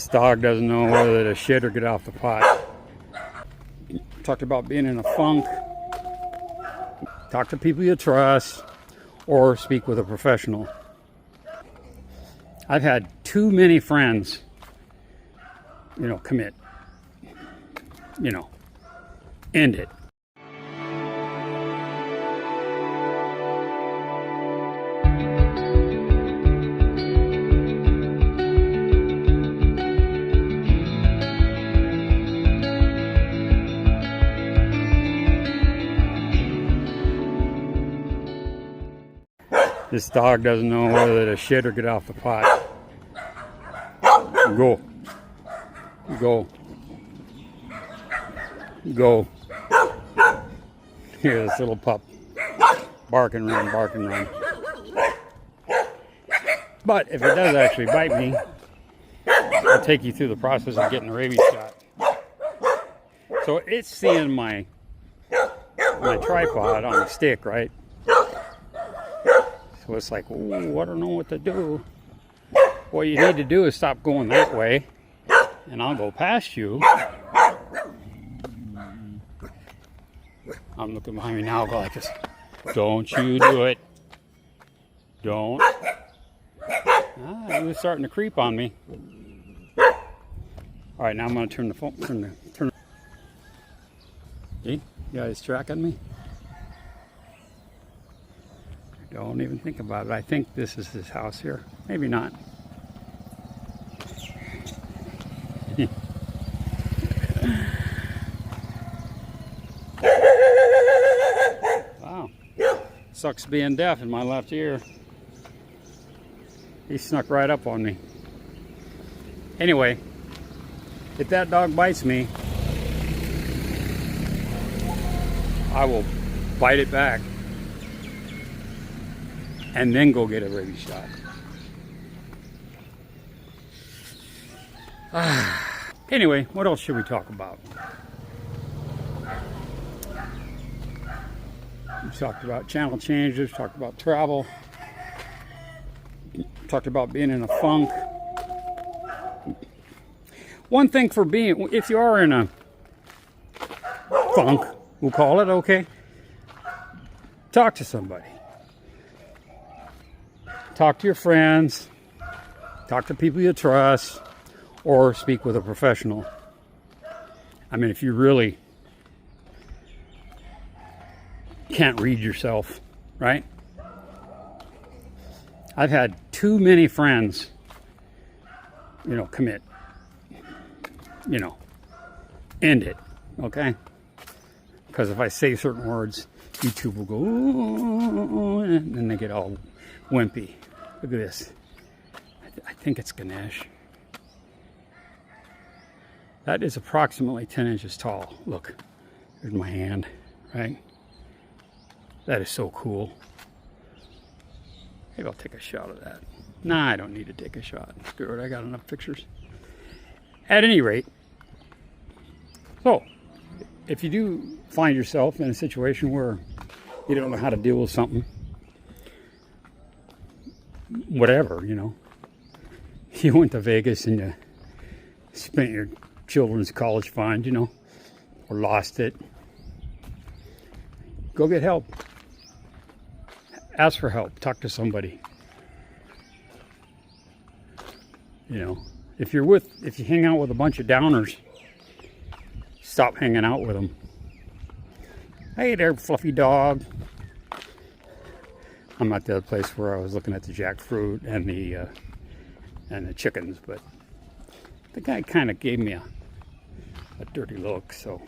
This dog doesn't know whether to shit or get off the pot. Talked about being in a funk. Talk to people you trust or speak with a professional. I've had too many friends, commit, end it. This dog doesn't know whether to shit or get off the pot. Go. Go. Go. Here, this little pup. Bark and run, bark and run. But if it does actually bite me, I'll take you through the process of getting a rabies shot. So it's seeing my tripod on a stick, right? So it's like, ooh, I don't know what to do. What you need to do is stop going that way, and I'll go past you. I'm looking behind me now, go like this. Don't you do it. Don't. He was starting to creep on me. All right, now I'm going to turn the phone. Turn. See, you guys tracking me? Don't even think about it. I think this is his house here. Maybe not. Wow. Sucks being deaf in my left ear. He snuck right up on me. Anyway, if that dog bites me, I will bite it back and then go get a rabies shot. Anyway, what else should we talk about? We talked about channel changes, talked about travel, talked about being in a funk. One thing for being, if you are in a funk, we'll call it, okay? Talk to somebody. Talk to your friends, talk to people you trust, or speak with a professional. I mean, if you really can't read yourself, right? I've had too many friends, commit, end it, okay? Because if I say certain words, YouTube will go, ooh, and then they get all wimpy. Look at this. I think it's Ganesh. That is approximately 10 inches tall. Look, there's my hand, right? That is so cool. Maybe I'll take a shot of that. Nah, I don't need to take a shot. Screw it, I got enough pictures. At any rate, so if you do find yourself in a situation where you don't know how to deal with something, whatever, you went to Vegas and you spent your children's college fund, or lost it, go get help. Ask for help. Talk to somebody. If you hang out with a bunch of downers, stop hanging out with them. Hey there, fluffy dog. I'm at the other place where I was looking at the jackfruit and the chickens, but the guy kind of gave me a dirty look, so.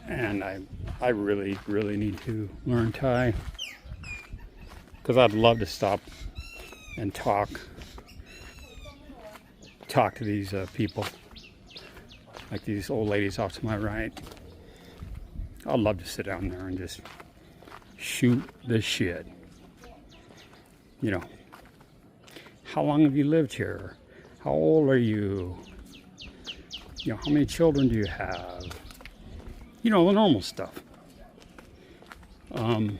And I really, really need to learn Thai, because I'd love to stop and talk to these people, like these old ladies off to my right. I'd love to sit down there and just shoot the shit. How long have you lived here? How old are you? How many children do you have? The normal stuff. And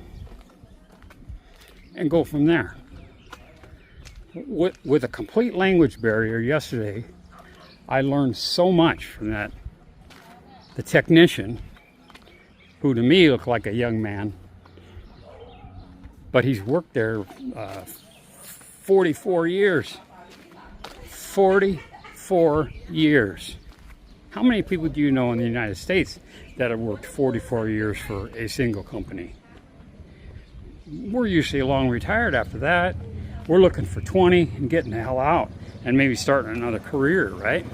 go from there. with a complete language barrier yesterday, I learned so much from that. The technician, who to me looked like a young man, but he's worked there 44 years. 44 years. How many people do you know in the United States that have worked 44 years for a single company? We're usually long retired after that. We're looking for 20 and getting the hell out and maybe starting another career, right?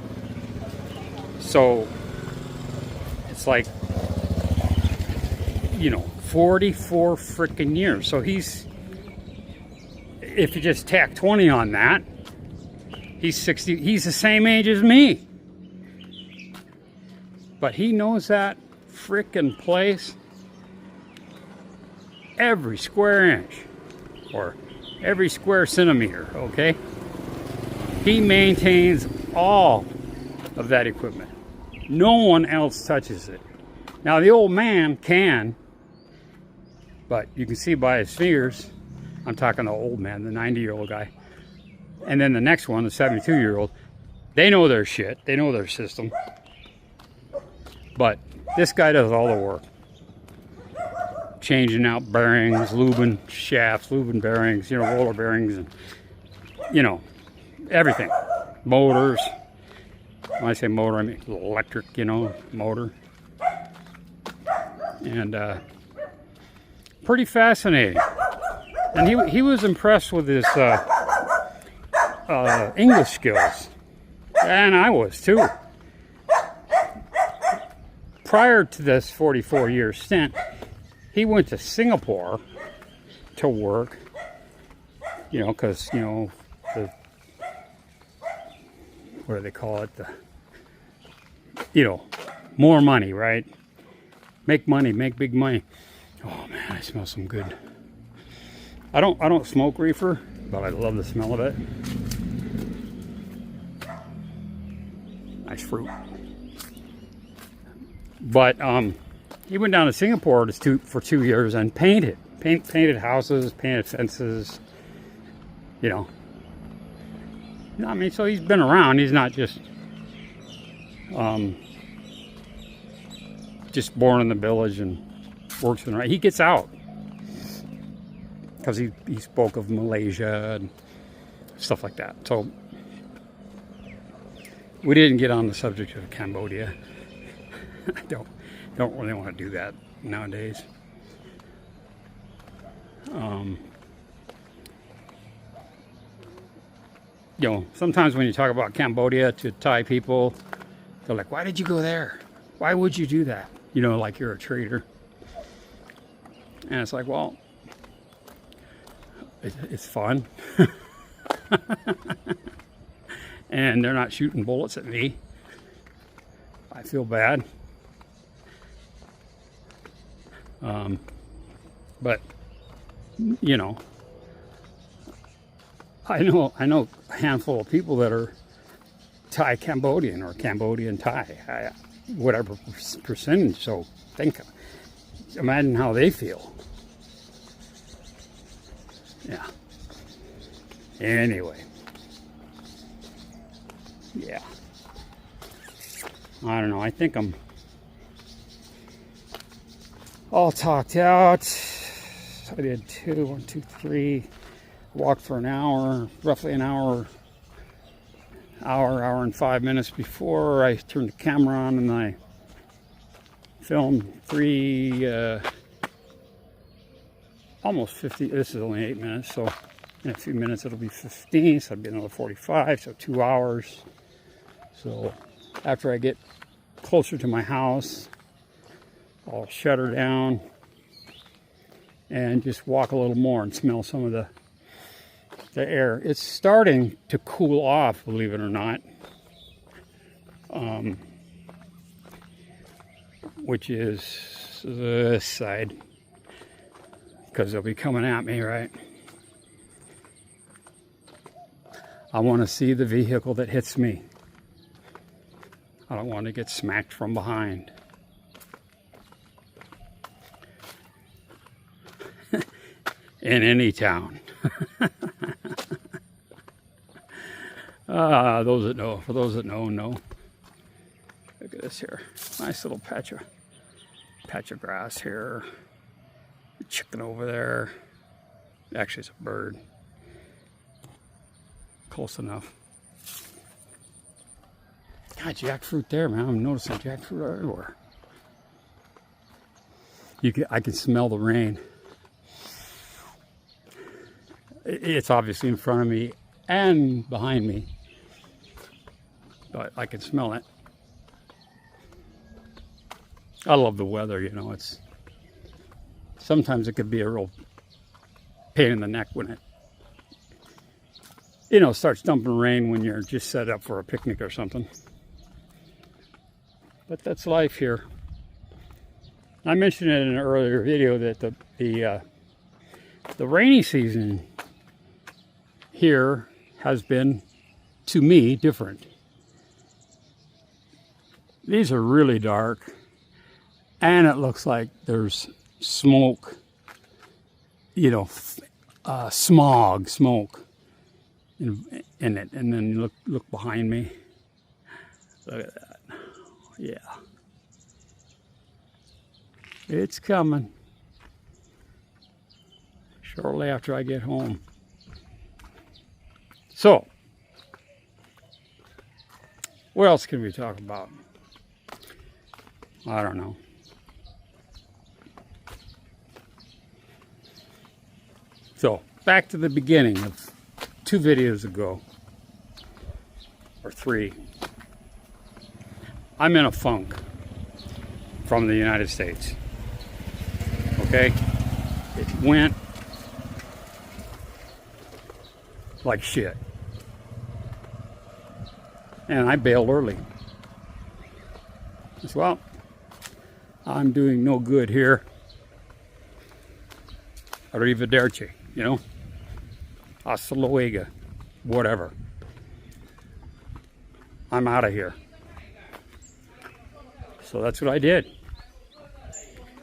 So it's like, 44 freaking years. So if you just tack 20 on that, he's 60. He's the same age as me. But he knows that frickin' place every square inch or every square centimeter, okay? He maintains all of that equipment. No one else touches it. Now, the old man can, but you can see by his fingers, I'm talking the old man, the 90-year-old guy, and then the next one, the 72-year-old, they know their shit, they know their system. But this guy does all the work. Changing out bearings, lubing shafts, lubing bearings, roller bearings, and, everything. Motors. When I say motor, I mean electric, motor. And pretty fascinating. And he was impressed with his English skills. And I was too. Prior to this 44-year stint, he went to Singapore to work, because, what do they call it? More money, right? Make money, make big money. Oh man, I smell some good. I don't smoke reefer, but I love the smell of it. Nice fruit. But he went down to Singapore for 2 years and painted houses, painted fences, I mean, so he's been around. He's not just born in the village and works in. He gets out because he spoke of Malaysia and stuff like that. So we didn't get on the subject of Cambodia. I don't really want to do that nowadays. Sometimes when you talk about Cambodia to Thai people, they're like, "Why did you go there? Why would you do that?" Like you're a traitor. And it's like, well, it's fun. And they're not shooting bullets at me. I feel bad. But I know a handful of people that are Thai Cambodian or Cambodian Thai, whatever percentage. So imagine how they feel. Yeah. Anyway. Yeah. I don't know. I think I'm all talked out. I did 1, 2, 3. Walked for an hour, roughly an hour and 5 minutes before I turned the camera on, and I filmed almost 50. This is only 8 minutes, so in a few minutes it'll be 15, so it'll be another 45, so 2 hours. So after I get closer to my house, I'll shut her down and just walk a little more and smell some of the air. It's starting to cool off, believe it or not, which is this side, because they'll be coming at me, right? I want to see the vehicle that hits me. I don't want to get smacked from behind. In any town. Those that know, for those that know. Look at this here. Nice little patch of grass here. Chicken over there. Actually, it's a bird. Close enough. God, jackfruit there, man. I'm noticing jackfruit everywhere. I can smell the rain. It's obviously in front of me and behind me, but I can smell it. I love the weather, you know. Sometimes it could be a real pain in the neck when it, starts dumping rain when you're just set up for a picnic or something. But that's life here. I mentioned it in an earlier video that the rainy season here has been, to me, different. These are really dark, and it looks like there's smoke, smoke in it. And then look behind me. Look at that. Yeah. It's coming. Shortly after I get home. So, what else can we talk about? I don't know. So, back to the beginning of 2 videos ago, or 3. I'm in a funk from the United States. Okay? It went like shit. And I bailed early. I said, well, I'm doing no good here. Arrivederci, Hasta luego, whatever. I'm out of here. So that's what I did.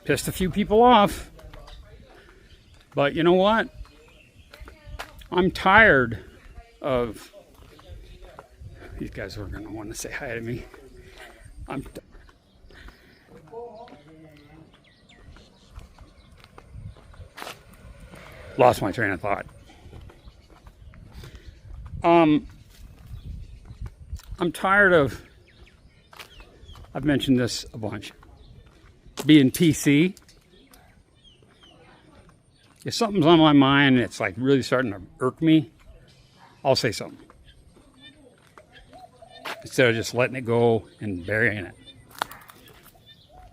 Pissed a few people off. But you know what? I'm tired of... These guys are going to want to say hi to me. Lost my train of thought. I'm tired of... I've mentioned this a bunch. Being PC. If something's on my mind and it's like really starting to irk me, I'll say something. Instead of just letting it go and burying it.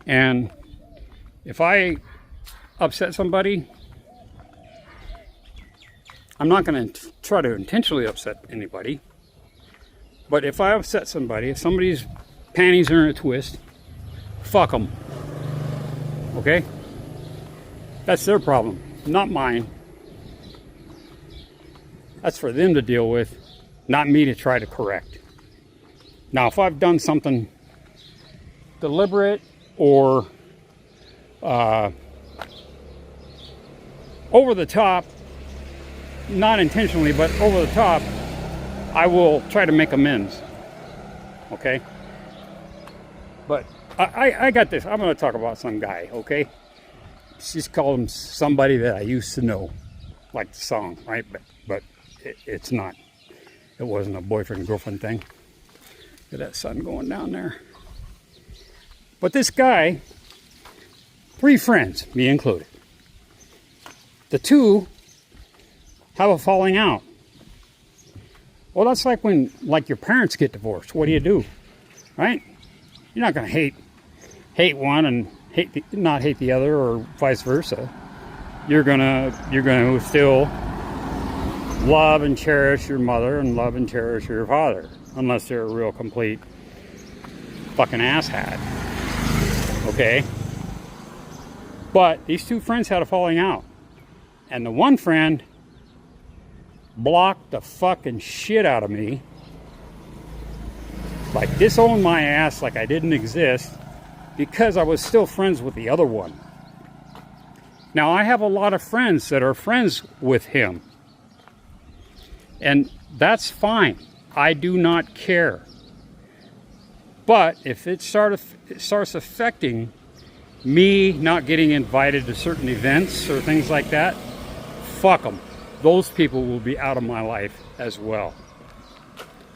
And if I upset somebody, I'm not going to try to intentionally upset anybody. But if I upset somebody, if somebody's panties are in a twist, fuck them. Okay? That's their problem, not mine. That's for them to deal with, not me to try to correct. Now, if I've done something deliberate or over the top, not intentionally, but over the top, I will try to make amends. Okay? But I got this. I'm going to talk about some guy, okay? She's called him somebody that I used to know, like the song, right? But it's not. It wasn't a boyfriend-girlfriend thing. Look at that sun going down there. But this guy, 3 friends, me included. The 2 have a falling out. Well, that's like when, your parents get divorced. What do? Right? You're not going to hate one and not hate the other, or vice versa. You're gonna still love and cherish your mother and love and cherish your father, unless they're a real complete fucking asshat. Okay? But these 2 friends had a falling out. And the one friend blocked the fucking shit out of me. Like, disowned my ass like I didn't exist, because I was still friends with the other one. Now, I have a lot of friends that are friends with him. And that's fine. I do not care. But if it starts affecting me not getting invited to certain events or things like that, fuck them. Those people will be out of my life as well.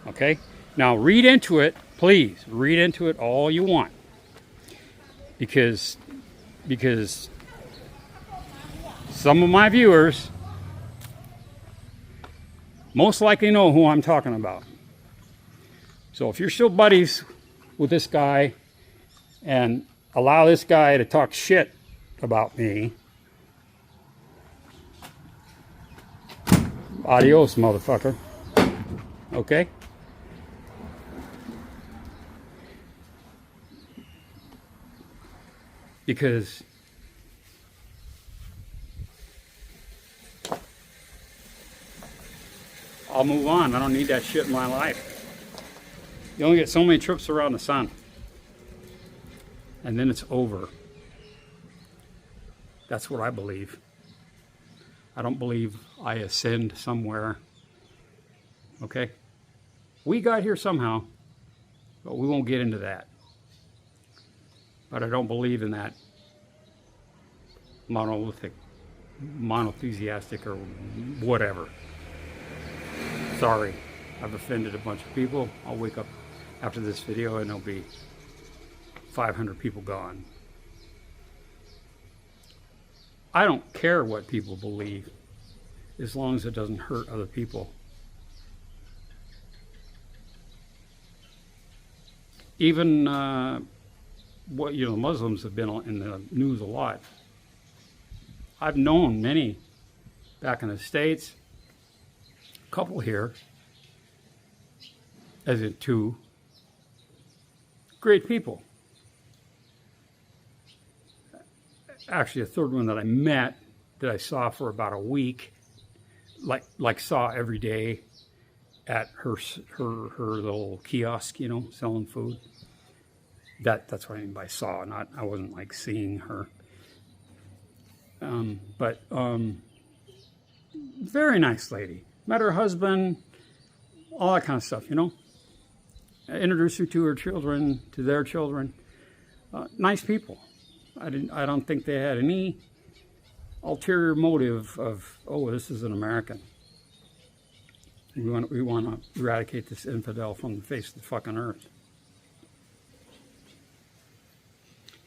Okay? Now read into it, please. Read into it all you want. Because some of my viewers most likely know who I'm talking about. So if you're still buddies with this guy and allow this guy to talk shit about me, adios, motherfucker. Okay? Because I'll move on. I don't need that shit in my life. You only get so many trips around the sun. And then it's over. That's what I believe. I don't believe I ascend somewhere. Okay? We got here somehow, but we won't get into that. But I don't believe in that monotheistic or whatever. Sorry, I've offended a bunch of people. I'll wake up after this video and there'll be 500 people gone. I don't care what people believe as long as it doesn't hurt other people. Even Muslims have been in the news a lot. I've known many back in the States, a couple here, as in two, great people. Actually, a third one that I met, that I saw for about a week, like saw every day at her little kiosk, selling food. That's what I mean by saw. I wasn't like seeing her. But very nice lady. Met her husband, all that kind of stuff, I introduced her to her children, to their children. Nice people. I don't think they had any ulterior motive of, oh, this is an American. We want to eradicate this infidel from the face of the fucking earth.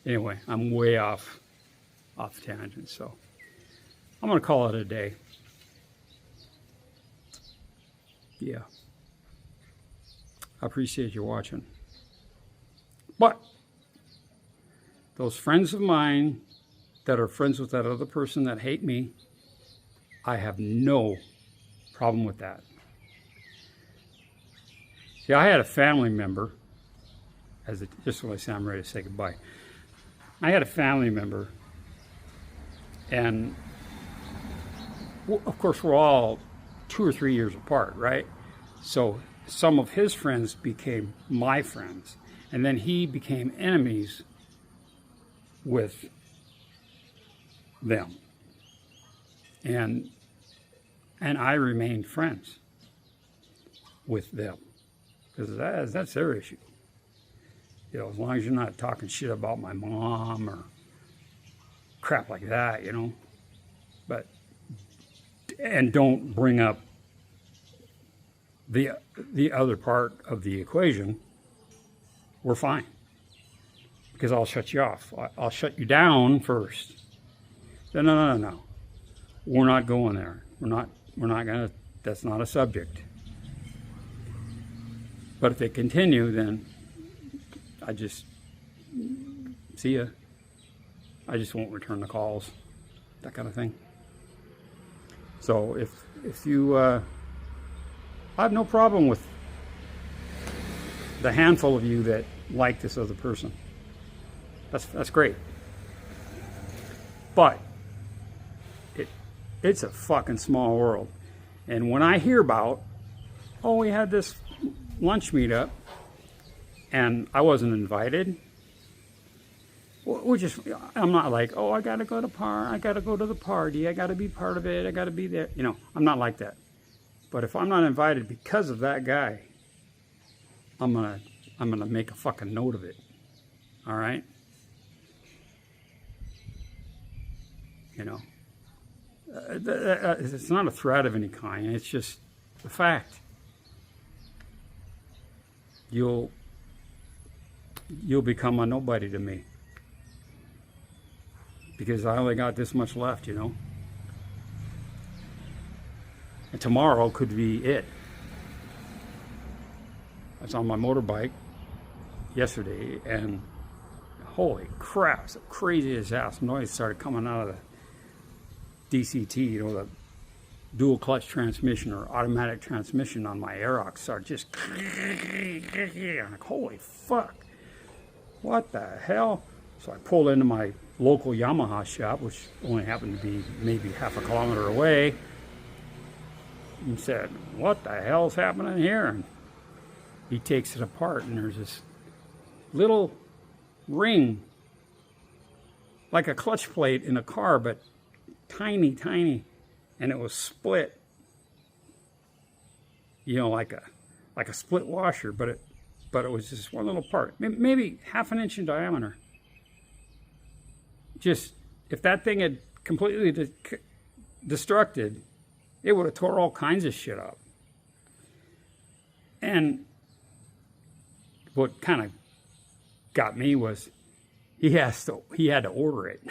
Anyway, I'm way off tangent, so I'm going to call it a day. Yeah. I appreciate you watching. But those friends of mine that are friends with that other person that hate me, I have no problem with that. See, I had a family member, just when I say I'm ready to say goodbye, I had a family member, and of course we're all 2 or 3 years apart, right? So some of his friends became my friends, and then he became enemies with them, and I remained friends with them because that's their issue. As long as you're not talking shit about my mom or crap like that, but and don't bring up the other part of the equation, we're fine. Because I'll shut you off. I'll shut you down first. No. We're not going there. We're not gonna, that's not a subject. But if they continue, then I just, see ya. I just won't return the calls, that kind of thing. So if you, I have no problem with the handful of you that like this other person. That's great. But it's a fucking small world. And when I hear about, oh, we had this lunch meetup and I wasn't invited, I'm not like, oh, I gotta go to the party, I gotta be part of it, I gotta be there. I'm not like that. But if I'm not invited because of that guy, I'm gonna make a fucking note of it. All right. You know, it's not a threat of any kind. It's just the fact. You'll become a nobody to me because I only got this much left, you know. And tomorrow could be it. I was on my motorbike yesterday, and holy crap, some crazy ass noise started coming out of the DCT, you know, the dual clutch transmission or automatic transmission on my Aerox started just, I'm like, holy fuck, what the hell? So I pulled into my local Yamaha shop, which only happened to be maybe half a kilometer away, and said, what the hell's happening here? And he takes it apart, and there's this little ring, like a clutch plate in a car, but tiny, tiny, and it was split. You know, like a split washer, but it was just one little part, maybe half an inch in diameter. Just if that thing had completely destructed, it would have tore all kinds of shit up. And what kind of got me was he had to order it.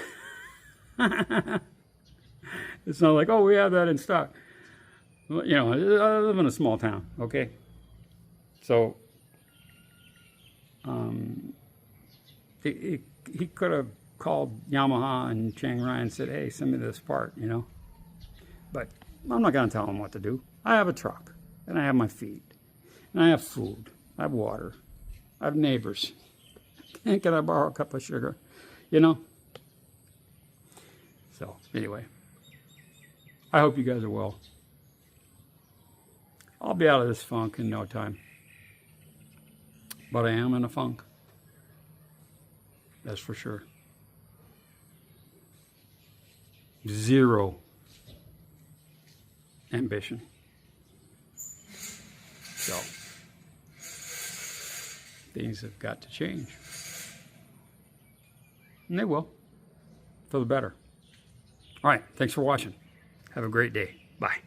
It's not like, oh, we have that in stock. Well, you know, I live in a small town, okay? So he could have called Yamaha and Chiang Rai and said, hey, send me this part, you know? But I'm not going to tell him what to do. I have a truck, and I have my feed, and I have food, I have water, I have neighbors. Can I borrow a cup of sugar? You know? So, anyway, I hope you guys are well. I'll be out of this funk in no time. But I am in a funk. That's for sure. Zero ambition. So, things have got to change. And they will. For the better. All right. Thanks for watching. Have a great day. Bye.